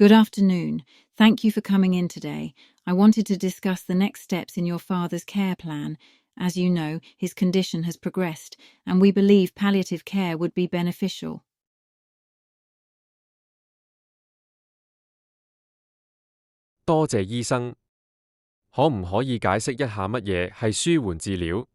Good afternoon. Thank you for coming in today. I wanted to discuss the next steps in your father's care plan. As you know, his condition has progressed, and we believe palliative care would be beneficial. 多謝醫生，可唔可以解釋一下乜嘢係舒緩治療？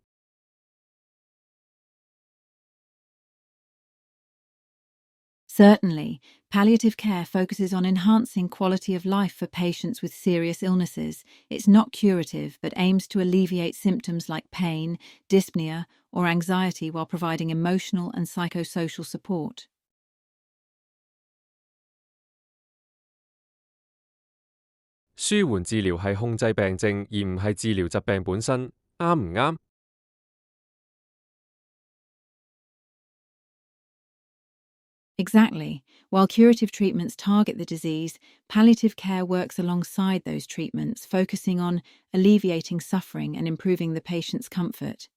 Certainly, palliative care focuses on enhancing quality of life for patients with serious illnesses. It's not curative, but aims to alleviate symptoms like pain, dyspnea, or anxiety while providing emotional and psychosocial support. 舒緩治療係控制病症，而唔係治療疾病本身，啱唔啱？ Exactly. While curative treatments target the disease, palliative care works alongside those treatments, focusing on alleviating suffering and improving the patient's comfort.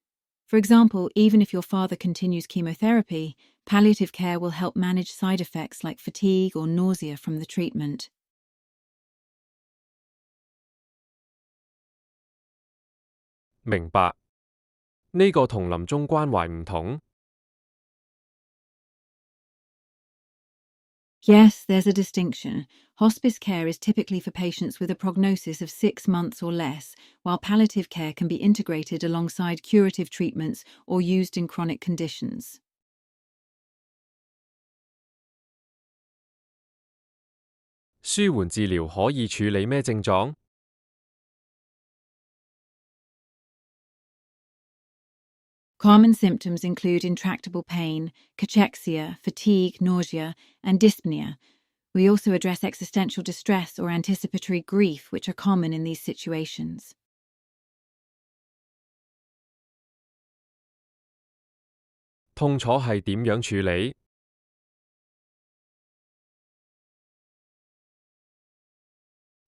For example, even if your father continues chemotherapy, palliative care will help manage side effects like fatigue or nausea from the treatment. 明白。呢個同臨終關懷唔同。 Yes, there's a distinction. Hospice care is typically for patients with a prognosis of 6 months or less, while palliative care can be integrated alongside curative treatments or used in chronic conditions. 舒緩治療可以處理咩症狀？ Common symptoms include intractable pain, cachexia, fatigue, nausea, and dyspnea. We also address existential distress or anticipatory grief, which are common in these situations. 痛楚係點樣處理？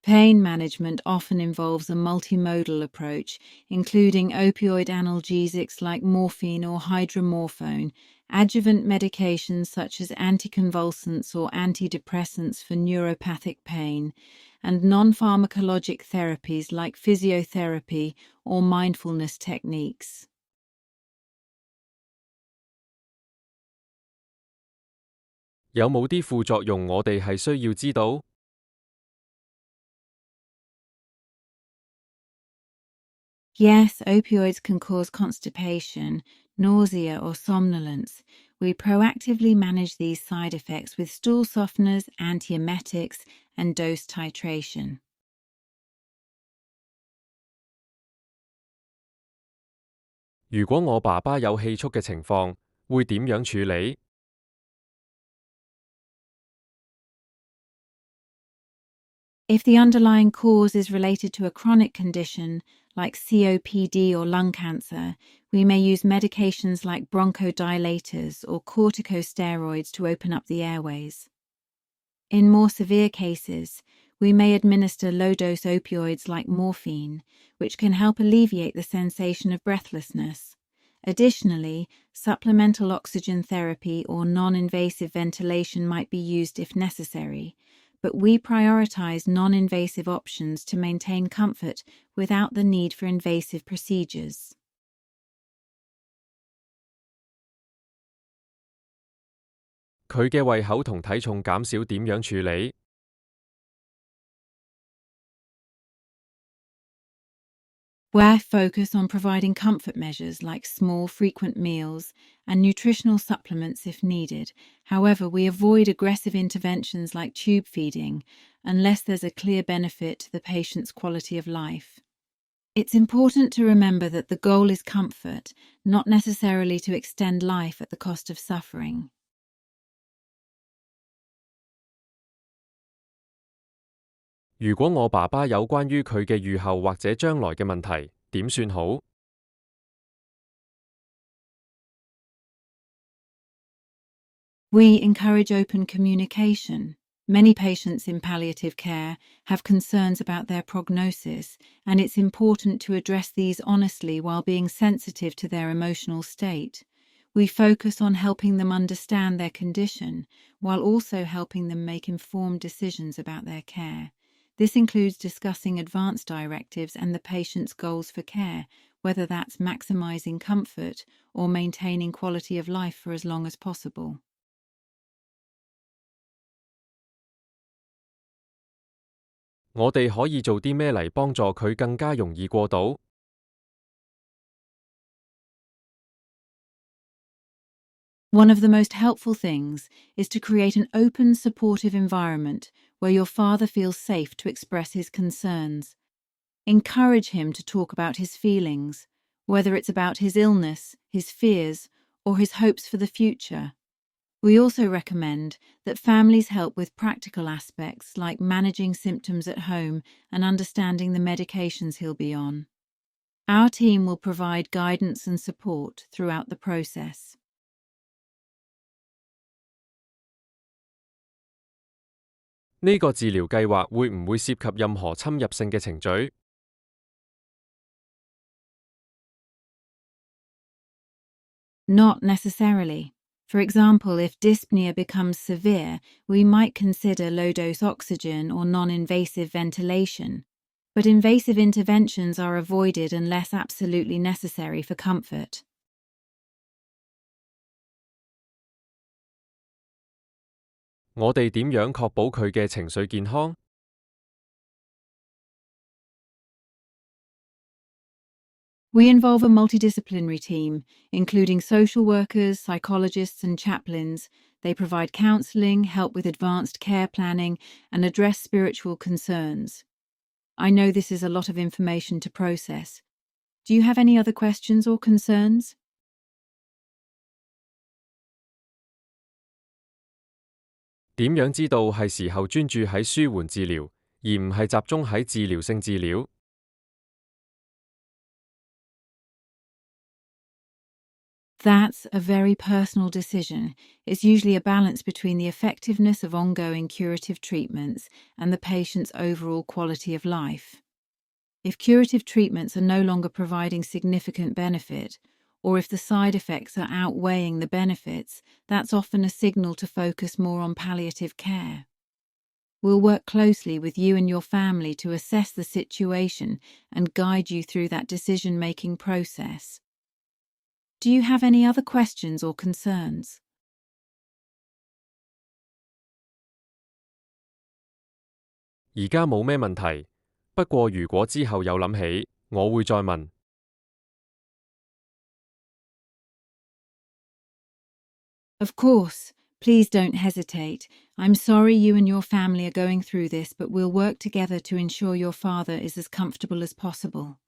Pain management often involves a multimodal approach, including opioid analgesics like morphine or hydromorphone, adjuvant medications such as anticonvulsants or antidepressants for neuropathic pain, and non-pharmacologic therapies like physiotherapy or mindfulness techniques. 有冇啲副作用我哋係需要知道？ Yes, opioids can cause constipation, nausea, or somnolence. We proactively manage these side effects with stool softeners, antiemetics, and dose titration. 如果我爸爸有氣促嘅情況，會點樣處理？ If the underlying cause is related to a chronic condition like COPD or lung cancer, we may use medications like bronchodilators or corticosteroids to open up the airways. In more severe cases, we may administer low-dose opioids like morphine, which can help alleviate the sensation of breathlessness. Additionally, supplemental oxygen therapy or non-invasive ventilation might be used if necessary, but we prioritize non-invasive options to maintain comfort without the need for invasive procedures. 佢嘅胃口同體重減少點樣處理？ We focus on providing comfort measures like small, frequent meals and nutritional supplements if needed. However, we avoid aggressive interventions like tube feeding unless there's a clear benefit to the patient's quality of life. It's important to remember that the goal is comfort, not necessarily to extend life at the cost of suffering. 如果我爸爸有關於佢嘅預後或者將來嘅問題，點算好？ We encourage open communication. Many patients in palliative care have concerns about their prognosis, and it's important to address these honestly while being sensitive to their emotional state. We focus on helping them understand their condition while also helping them make informed decisions about their care. This includes discussing advance directives and the patient's goals for care, whether that's maximizing comfort or maintaining quality of life for as long as possible. 我哋可以做啲咩嚟幫助佢更加容易過到？One of the most helpful things is to create an open, supportive environment where your father feels safe to express his concerns. Encourage him to talk about his feelings, whether it's about his illness, his fears, or his hopes for the future. We also recommend that families help with practical aspects like managing symptoms at home and understanding the medications he'll be on. Our team will provide guidance and support throughout the process. 呢個治療計劃會唔會涉及任何侵入性嘅程序？Not necessarily. For example, if dyspnea becomes severe, we might consider low-dose oxygen or non-invasive ventilation. But invasive interventions are avoided unless absolutely necessary for comfort. 我哋點樣確保佢嘅情緒健康？We involve a multidisciplinary team, including social workers, psychologists, and chaplains. They provide counseling, help with advanced care planning, and address spiritual concerns. I know this is a lot of information to process. Do you have any other questions or concerns? 點樣知道係時候專注喺舒緩治療，而唔係集中喺治療性治療？That's a very personal decision. It's usually a balance between the effectiveness of ongoing curative treatments and the patient's overall quality of life. If curative treatments are no longer providing significant benefit, or if the side effects are outweighing the benefits, that's often a signal to focus more on palliative care. We'll work closely with you and your family to assess the situation and guide you through that decision-making process. Do you have any other questions or concerns? 而家冇咩問題，不過如果之後有諗起，我會再問。Of course, please don't hesitate. I'm sorry you and your family are going through this, but we'll work together to ensure your father is as comfortable as possible.